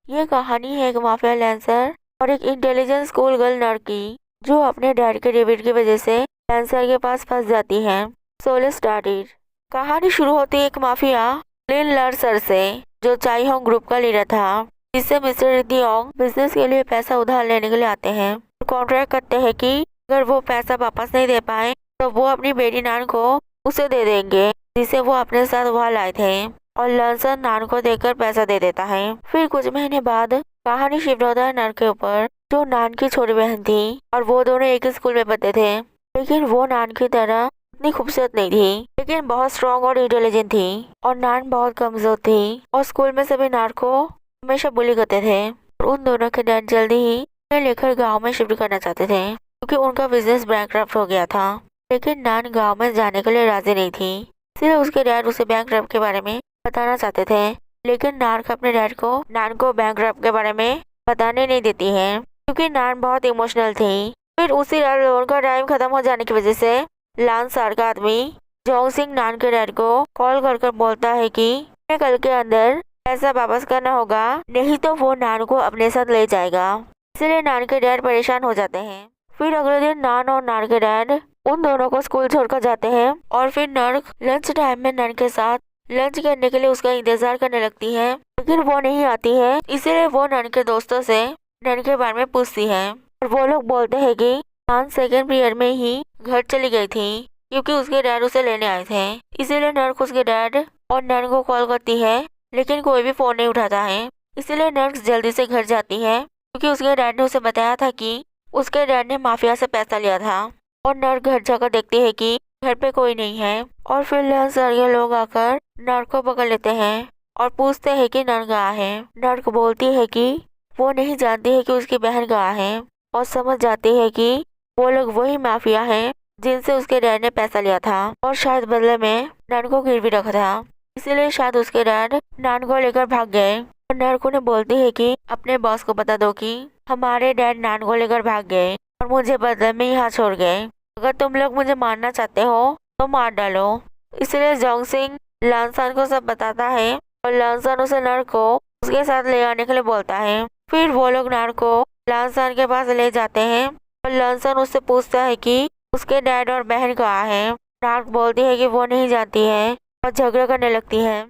ये कहानी है एक माफिया लैंसर और एक इंटेलिजेंट स्कूल गर्ल नर्क की, जो अपने डैड के डेबिट की वजह से लैंसर के पास फंस जाती है। Soul started. कहानी शुरू होती है एक माफिया लिन लर्सर से, जो चाई होंग ग्रुप का लीडर था, जिससे मिस्टर रिदियोंग बिजनेस के लिए पैसा उधार लेने के लिए आते हैं और कॉन्ट्रैक्ट करते हैं कि अगर वो पैसा वापस नहीं दे पाए तो वो अपनी बेटी नान को उसे दे देंगे, जिसे वो अपने साथ वहाँ लाए थे। और लर्सर नान को देकर पैसा दे देता है। फिर कुछ महीने बाद कहानी शिफ्ट होता है नान के ऊपर, जो नान की छोटी बहन थी और वो दोनों एक ही स्कूल में पढ़ते थे। लेकिन वो नान की तरह इतनी खूबसूरत नहीं थी, लेकिन बहुत स्ट्रॉन्ग और इंटेलिजेंट थी। और नान बहुत कमजोर थी और स्कूल में सभी नान को हमेशा बुली करते थे। और उन दोनों के डैड जल्दी ही उन्हें लेकर गाँव में शिफ्ट करना चाहते थे, क्योंकि उनका बिजनेस बैंकरप्ट हो गया था। लेकिन नान गाँव में जाने के लिए राजी नहीं थी, इसलिए उसके डैड उसे बैंकरप्ट के बारे में बताना चाहते थे। लेकिन नान अपने डैड को नान को बैंकरप्ट के बारे में बताने नहीं देती है, क्योंकि नान बहुत इमोशनल थी। फिर उसी रात लोन का टाइम खत्म हो जाने की वजह से लांसर का आदमी जोंग सिंह नान के डैड को कॉल कर बोलता है कि उन्हें कल के अंदर पैसा वापस करना होगा, नहीं तो वो नान को अपने साथ ले जाएगा। इसलिए नान के डैड परेशान हो जाते हैं। फिर अगले दिन नान और नान के डैड उन दोनों को स्कूल छोड़कर जाते हैं और फिर नर्क लंच टाइम में नान के साथ लंच करने के लिए उसका इंतजार करने लगती है, लेकिन वो नहीं आती है। इसीलिए वो नान के दोस्तों से नान के बारे में पूछती है और वो लोग बोलते हैं कि नान सेकेंड पीरियड में ही घर चली गई थी, क्योंकि उसके डैड उसे लेने आए थे। इसीलिए नर्क उसके डैड और नान को कॉल करती है, लेकिन कोई भी फोन नहीं उठाता है। इसीलिए नर्क जल्दी से घर जाती है, क्योंकि उसके डैड ने उसे बताया था कि उसके डैड ने माफिया से पैसा लिया था। और नर्क घर जाकर देखती है कि घर पे कोई नहीं है। और फिर लंसर के लोग आकर नर्क को पकड़ लेते हैं और पूछते हैं कि नर्क कहाँ है। नर्क बोलती है कि वो नहीं जानती है कि उसकी बहन कहाँ है, और समझ जाती है कि वो लोग वही माफिया हैं जिनसे उसके डैड ने पैसा लिया था और शायद बदले में नान को गिरवी रखा था। इसीलिए शायद उसके डैड नान को लेकर भाग गए। और नर्क उन्हें बोलती है कि अपने बॉस को बता दो कि हमारे डैड नान को लेकर भाग गए और मुझे बदले में यहाँ छोड़ गए। अगर तुम लोग मुझे मारना चाहते हो तो मार डालो। इसलिए जोंग सिंह लांसन को सब बताता है और लांसन उसे नर्क को उसके साथ ले आने के लिए बोलता है। फिर वो लोग नर्क को लांसन के पास ले जाते हैं और लांसन उससे पूछता है कि उसके डैड और बहन कहाँ है। नर्क बोलती है कि वो नहीं जानती है और झगड़ा करने लगती है।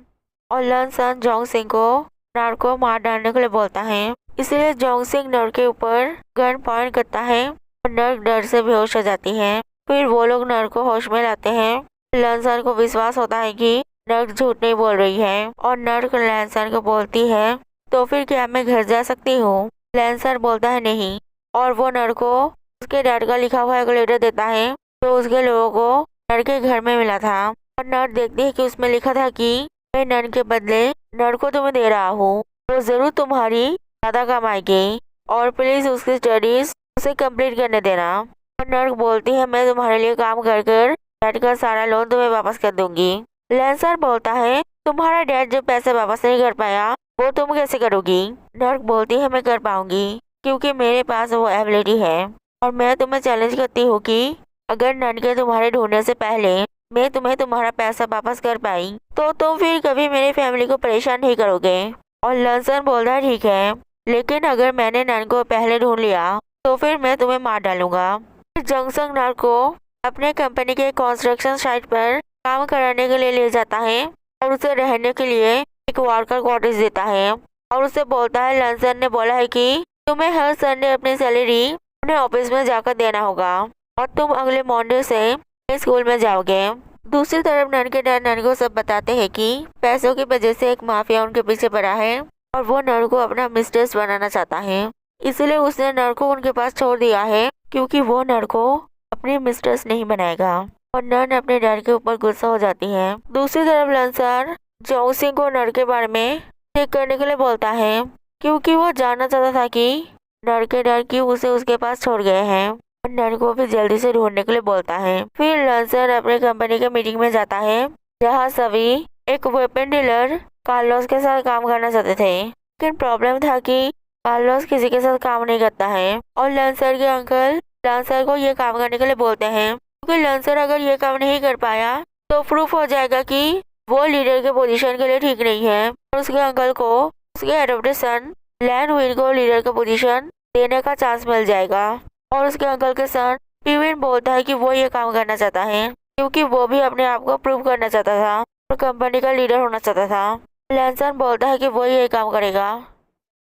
और लांसन जोंग सिंह को नर्क को मार डालने के लिए बोलता है। इसलिए जोंग सिंह नर्क के ऊपर गन पॉइंट करता है और नर्क डर से बेहोश हो जाती है। फिर वो लोग नर्क को होश में लाते हैं। लांसन को विश्वास होता है कि नर्क झूठ नहीं बोल रही है और नर्क लांसन को बोलती है, तो फिर क्या मैं घर जा सकती हूँ। लांसन बोलता है नहीं, और वो नर्क को उसके डैड का लिखा हुआ एक लेटर देता है, तो उसके लोगों को नर्क के घर में मिला था। और नर्क देखती है कि उसमें लिखा था कि मैं नर्क के बदले नर्क को तुम्हें दे रहा हूँ, वो जरूर तुम्हारी ज्यादा कमाएगी और प्लीज उसकी स्टडीज उसे कंप्लीट करने देना। और नर्क बोलती है मैं तुम्हारे लिए काम कर कर डैड का सारा लोन तुम्हें वापस कर दूंगी। लांसर बोलता है तुम्हारा डैड जो पैसे वापस नहीं कर पाया वो तुम कैसे करोगी। नर्क बोलती है मैं कर पाऊंगी, क्योंकि मेरे पास वो एबिलिटी है। और मैं तुम्हें चैलेंज करती हूँ कि अगर नन के तुम्हारे ढूंढने से पहले मैं तुम्हें तुम्हारा पैसा वापस कर पाई तो तुम फिर कभी मेरी फैमिली को परेशान नहीं करोगे। और लांसर बोलता है ठीक है, लेकिन अगर मैंने नन को पहले ढूंढ लिया तो फिर मैं तुम्हें मार डालूंगा। जंगसंग नर्क को अपने कंपनी के कंस्ट्रक्शन साइट पर काम कराने के लिए ले जाता है और उसे रहने के लिए एक वर्कर क्वार्टर्स देता है। और उसे बोलता है लांसर ने बोला है कि तुम्हें हर संडे अपनी सैलरी अपने ऑफिस में जाकर देना होगा और तुम अगले मंडे से स्कूल में जाओगे। दूसरी तरफ नन के डैड नन को सब बताते हैं कि पैसों की वजह से एक माफिया उनके पीछे पड़ा है और वो नन को अपना मिस्ट्रेस बनाना चाहता है। इसलिए उसने नन को उनके पास छोड़ दिया है, क्योंकि वो नन को अपनी मिस्ट्रेस नहीं बनाएगा। और नन अपने डैड के ऊपर गुस्सा हो जाती है। दूसरी तरफ लांसर जोंग सिंह को नन के बारे में चेक करने के लिए बोलता है, क्योंकि वो जानना चाहता था कि नन के डैड क्यों उसे उसके पास छोड़ गए हैं। और नन को भी जल्दी से ढूंढने के लिए बोलता है। फिर लांसर अपने कंपनी के मीटिंग में जाता है, जहाँ सभी एक वेपन डीलर कार्लोस के साथ काम करना चाहते थे, लेकिन प्रॉब्लम था कि कार्लोस किसी के साथ काम नहीं करता है। और लांसर के अंकल लांसर को ये काम करने के लिए बोलते हैं, क्योंकि लांसर अगर ये काम नहीं कर पाया तो प्रूफ हो जाएगा कि वो लीडर के पोजीशन के लिए ठीक नहीं है और उसके अंकल को उसके एडॉप्टेड सन लैन विन को लीडर का पोजीशन देने का चांस मिल जाएगा। और उसके अंकल के सन पीविन बोलता है कि वो ये काम करना चाहता है क्योंकि वो भी अपने आप को प्रूव करना चाहता था और कंपनी का लीडर होना चाहता था। लैनसन बोलता है कि वो ये काम करेगा।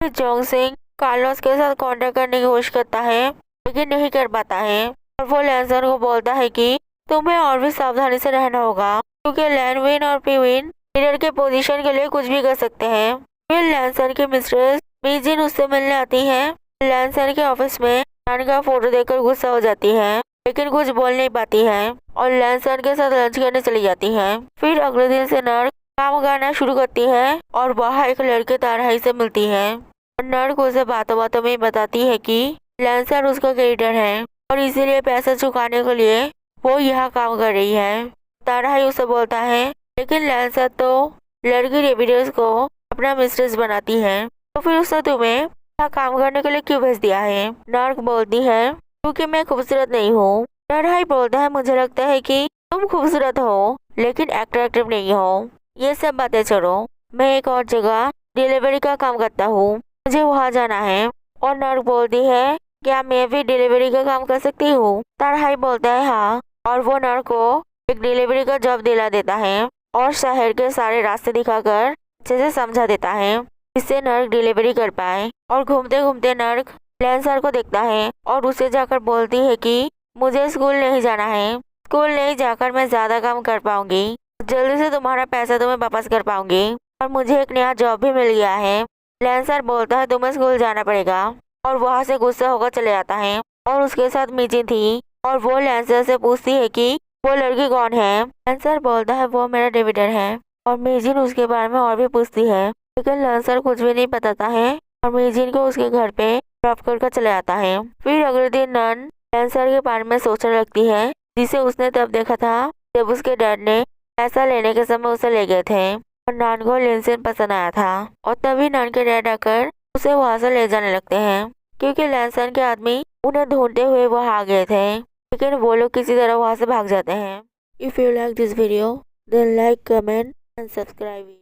फिर जोंग सिंह कार्लोस के साथ कांटेक्ट करने की कोशिश करता है लेकिन नहीं कर पाता है और वो लैनसन को बोलता है कि तुम्हें और भी सावधानी से रहना होगा क्योंकि लैनविन और पीविन लीडर के पोजीशन के लिए कुछ भी कर सकते हैं। फिर लैनसन की मिस्ट्रेस मीजिन उससे मिलने आती है। लैनसन के ऑफिस में नान का फोटो देखकर गुस्सा हो जाती है लेकिन कुछ बोल नहीं पाती है और लैनसन के साथ लंच करने चली जाती है। फिर अगले दिन से नर्क काम करना शुरू करती है और वहाँ एक लड़के तारहाई से मिलती है और नर्क उसे बातों बातों में बताती है कि लैनसन उसका क्रेडिटर है और इसीलिए पैसा चुकाने के लिए वो यहाँ काम कर रही है। तारहाई उसे बोलता है लेकिन लैनसन तो लड़की रेबिडर्स को अपना मिस्ट्रेस बनाती है तो फिर उसने तुम्हें यहाँ काम करने के लिए क्यों भेज दिया है। नर्क बोलती है क्योंकि मैं खूबसूरत नहीं हूँ। तारहाई बोलता है मुझे लगता है कि तुम खूबसूरत हो लेकिन अट्रैक्टिव नहीं हो। ये सब बातें छोड़ो, मैं एक और जगह डिलीवरी का काम करता हूँ, मुझे वहाँ जाना है। और नर्क बोलती है क्या मैं भी डिलीवरी का काम कर सकती हूँ। तारहाई बोलता है हाँ और वो नर्क को एक डिलीवरी का जॉब दिला देता है और शहर के सारे रास्ते दिखाकर अच्छे से समझा देता है जिससे नर्क डिलीवरी कर पाए। और घूमते घूमते नर्क लैनसर को देखता है और उसे जाकर बोलती है कि मुझे स्कूल नहीं जाना है, स्कूल नहीं जाकर मैं ज्यादा काम कर पाऊंगी, जल्दी से तुम्हारा पैसा तुम्हें वापस कर पाऊंगी और मुझे एक नया जॉब भी मिल गया है। लैनसर बोलता है तुम्हें स्कूल जाना पड़ेगा और वहाँ से गुस्सा होकर चले जाता है। और उसके साथ मीजिन थी और वो लैनसर से पूछती है कि वो लड़की कौन है। लैनसर बोलता है वो मेरा डेविडर है और मीजिन उसके बारे में और भी पूछती है लेकिन लैनसर कुछ भी नहीं बताता है और मीजिन को उसके घर पे ड्रॉप कर चले जाता है। फिर अगले दिन नन लैनसर के बारे में सोचने लगती है जिसे उसने तब देखा था जब उसके डैड ने पैसा लेने के समय उसे ले गए थे और नान को लिंसन पसंद आया था और तभी नान के डैड आकर उसे वहाँ से ले जाने लगते हैं क्योंकि लैनसन के आदमी उन्हें ढूंढते हुए वहाँ आ गए थे लेकिन वो लोग किसी तरह वहाँ से भाग जाते हैं। If you like this video then like, comment and subscribe.